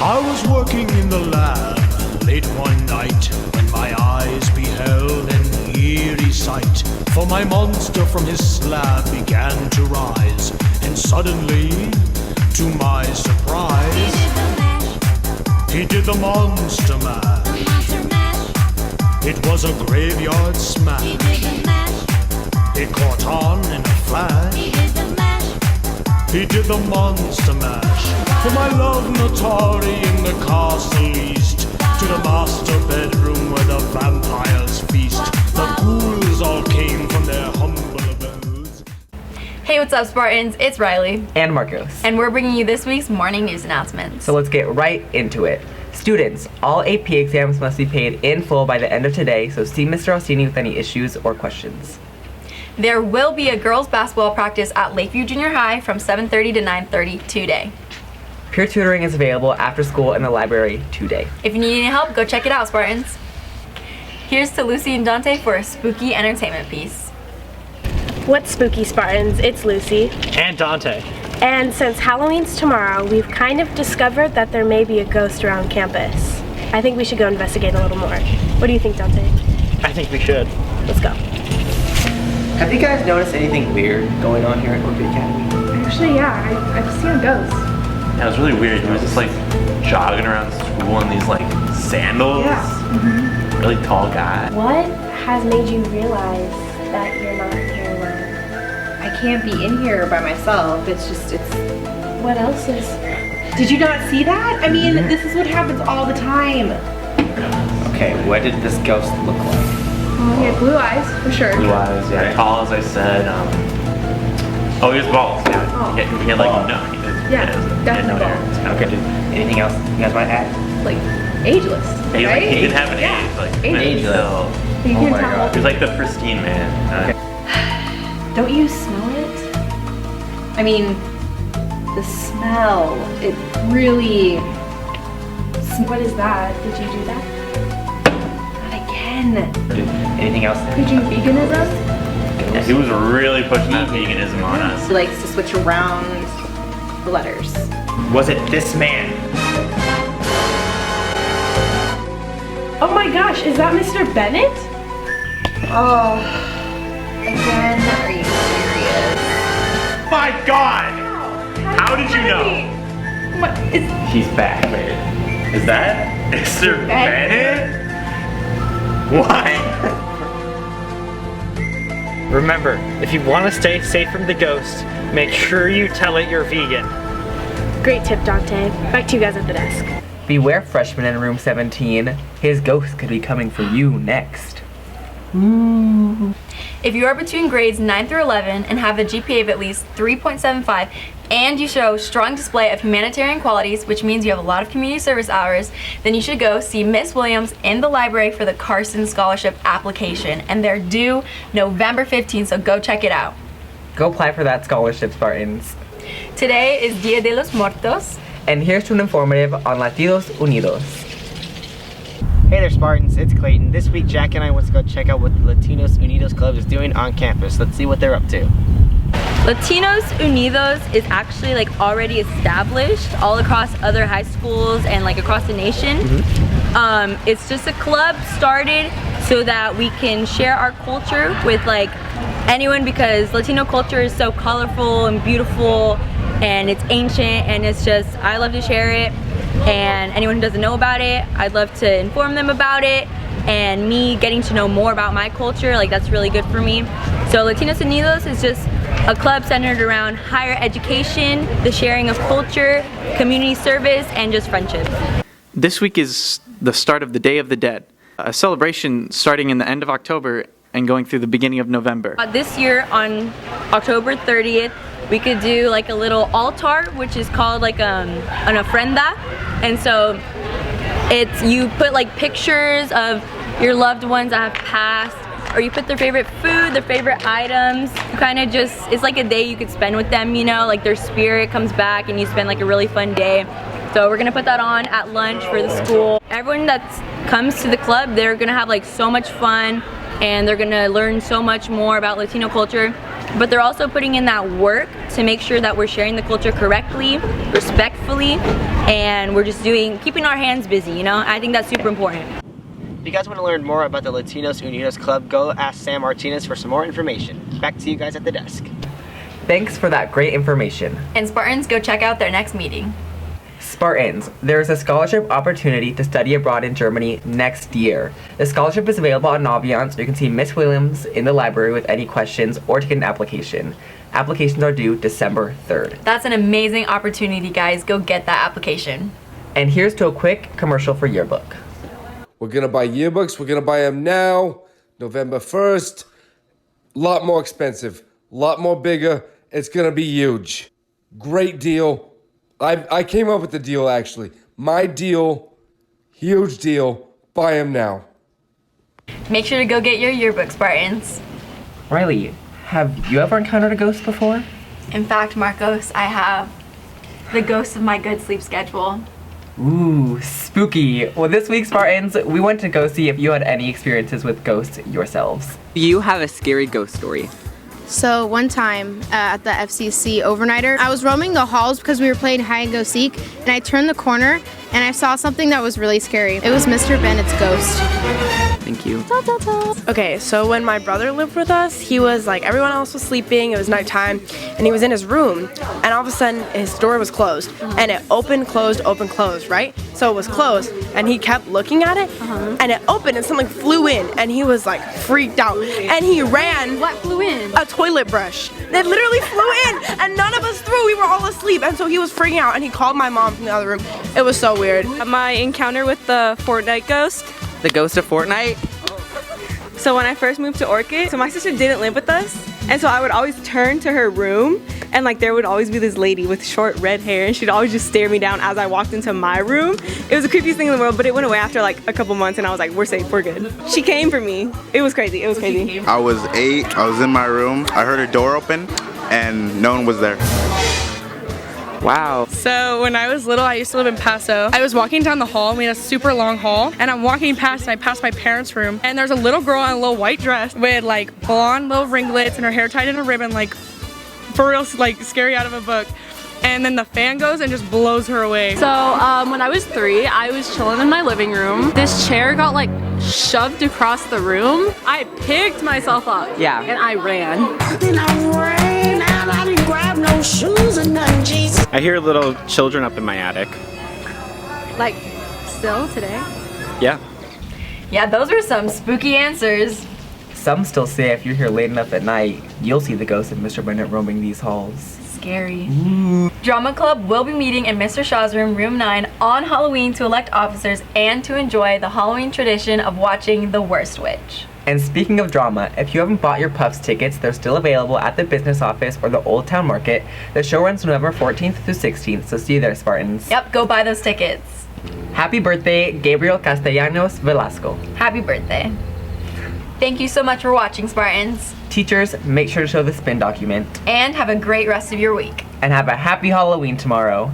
I was working in the lab late one night when my eyes beheld an eerie sight. For my monster from his slab began to rise, and suddenly, to my surprise, he did the monster mash. It was a graveyard smash. It caught on in a flash. He did the monster mash. For my love Natari in the castle east, to the master bedroom where the vampires feast. The ghouls all came from their humble abodes. Hey, what's up, Spartans? It's Riley. And Marcos. And we're bringing you this week's morning news announcements. So let's get right into it. Students, all AP exams must be paid in full by the end of today, so see Mr. Alcini with any issues or questions. There will be a girls' basketball practice at Lakeview Junior High from 7:30 to 9:30 today. Peer tutoring is available after school in the library today. If you need any help, go check it out, Spartans. Here's to Lucy and Dante for a spooky entertainment piece. What's spooky, Spartans? It's Lucy. And Dante. And since Halloween's tomorrow, we've kind of discovered that there may be a ghost around campus. I think we should go investigate a little more. What do you think, Dante? I think we should. Let's go. Have you guys noticed anything weird going on here at Orchid Academy? Actually, yeah, I've seen a ghost. Yeah, it was really weird. He was just like jogging around school in these like sandals. Yeah. Really tall guy. What has made you realize that you're not here alone? I can't be in here by myself. It's What else is... Did you not see that? I mean, this is what happens all the time. Okay, what did this ghost look like? Oh, he had blue eyes, for sure. Blue eyes, yeah. Right. Tall as I said. Oh, he was bald. Yeah. Oh. He had like Bald. no. He did, Yeah, he had definitely no hair. bald. It's kind of Okay, anything else you guys want to add? Like, ageless, He, right? he didn't have an Yeah. age. Like, Ageless. no. You Oh can my tell. God. He was like the pristine man. Don't you smell it? I mean, the smell. It really. What is that? Did you do that? Not again. Anything else? Did you veganism? Yeah, he was really pushing that veganism on us. He likes to switch around the letters. Was it this man? Oh my gosh, is that Mr. Bennett? Oh, again? Are you serious? My God! How did you know? What is... He's back. Is that Mr. Bennett? Why? Remember, if you want to stay safe from the ghost, make sure you tell it you're vegan. Great tip, Dante. Back to you guys at the desk. Beware, freshmen in room 17. His ghost could be coming for you next. If you are between grades 9 through 11 and have a GPA of at least 3.75 and you show strong display of humanitarian qualities, which means you have a lot of community service hours, then you should go see Miss Williams in the library for the Carson Scholarship application. And they're due November 15th, so go check it out. Go apply for that scholarship, Spartans. Today is Dia de los Muertos. And here's to an informative on Latinos Unidos. Hey there, Spartans, it's Clayton. This week, Jack and I went to go check out what the Latinos Unidos Club is doing on campus. Let's see what they're up to. Latinos Unidos is actually like already established all across other high schools and like across the nation. It's just a club started so that we can share our culture with like anyone, because Latino culture is so colorful and beautiful and it's ancient, and it's just, I love to share it, and anyone who doesn't know about it, I'd love to inform them about it, and me getting to know more about my culture, like that's really good for me. So Latinos Unidos is just a club centered around higher education, the sharing of culture, community service, and just friendship. This week is the start of the Day of the Dead, a celebration starting in the end of October and going through the beginning of November. This year on October 30th, we could do like a little altar, which is called like an ofrenda. And so it's, you put like pictures of your loved ones that have passed, or you put their favorite food, their favorite items. You kind of just, it's like a day you could spend with them, you know, like their spirit comes back and you spend like a really fun day. So we're gonna put that on at lunch for the school. Everyone that comes to the club, they're gonna have like so much fun, and they're gonna learn so much more about Latino culture. but they're also putting in that work to make sure that we're sharing the culture correctly, respectfully, and we're just keeping our hands busy, you know? I think that's super important. If you guys want to learn more about the Latinos Unidos Club, go ask Sam Martinez for some more information. Back to you guys at the desk. Thanks for that great information. And Spartans, go check out their next meeting. Spartans, there is a scholarship opportunity to study abroad in Germany next year. The scholarship is available on Naviance, or you can see Miss Williams in the library with any questions or to get an application. Applications are due December 3rd. That's an amazing opportunity, guys. Go get that application. And here's to a quick commercial for Yearbook. We're gonna buy yearbooks, we're gonna buy them now, November 1st. Lot more expensive, lot more bigger, it's gonna be huge. Great deal. I came up with the deal actually. My deal, huge deal, buy them now. Make sure to go get your yearbook, Spartans. Riley, have you ever encountered a ghost before? In fact, Marcos, I have the ghost of my good sleep schedule. Ooh, spooky. Well, this week, Spartans, we went to go see if you had any experiences with ghosts yourselves. You have a scary ghost story. So one time at the FCC overnighter, I was roaming the halls because we were playing hide and go seek, and I turned the corner and I saw something that was really scary. It was Mr. Bennett's ghost. Thank you. Okay, so when my brother lived with us, he was like, everyone else was sleeping, it was nighttime, and he was in his room, and all of a sudden his door was closed, and it opened, closed, right? So it was closed, and he kept looking at it, and it opened, and something flew in, and he was like freaked out, and he ran. What flew in? A toilet brush. It literally flew in, and none of us threw, we were all asleep, and so he was freaking out, and he called my mom from the other room. It was so weird. My encounter with the Fortnite ghost. The ghost of Fortnite? So when I first moved to Orchid, so my sister didn't live with us, and so I would always turn to her room, and like there would always be this lady with short red hair, and she'd always just stare me down as I walked into my room. It was the creepiest thing in the world, but it went away after like a couple months, and I was like, we're safe, we're good. She came for me. It was crazy, it was crazy. I was 8, I was in my room, I heard a door open, and no one was there. Wow. So when I was little, I used to live in Paso. I was walking down the hall, and we had a super long hall, and I'm walking past, and I passed my parents' room, and there's a little girl in a little white dress with like blonde little ringlets and her hair tied in a ribbon, like for real, like scary out of a book. And then the fan goes and just blows her away. So when I was 3, I was chilling in my living room. This chair got like shoved across the room. I picked myself up. Yeah. And I ran. Then I ran out, I didn't grab no shoes or nothing, Jesus. I hear little children up in my attic. Like, still today? Yeah. Yeah, those were some spooky answers. Some still say if you're here late enough at night, you'll see the ghost of Mr. Bennett roaming these halls. Scary. Drama Club will be meeting in Mr. Shaw's room, room 9, on Halloween to elect officers and to enjoy the Halloween tradition of watching The Worst Witch. And speaking of drama, if you haven't bought your Puffs tickets, they're still available at the business office or the Old Town Market. The show runs November 14th through 16th, so see you there, Spartans. Yep, go buy those tickets. Happy birthday, Gabriel Castellanos Velasco. Happy birthday. Thank you so much for watching, Spartans. Teachers, make sure to show the spin document. And have a great rest of your week. And have a happy Halloween tomorrow.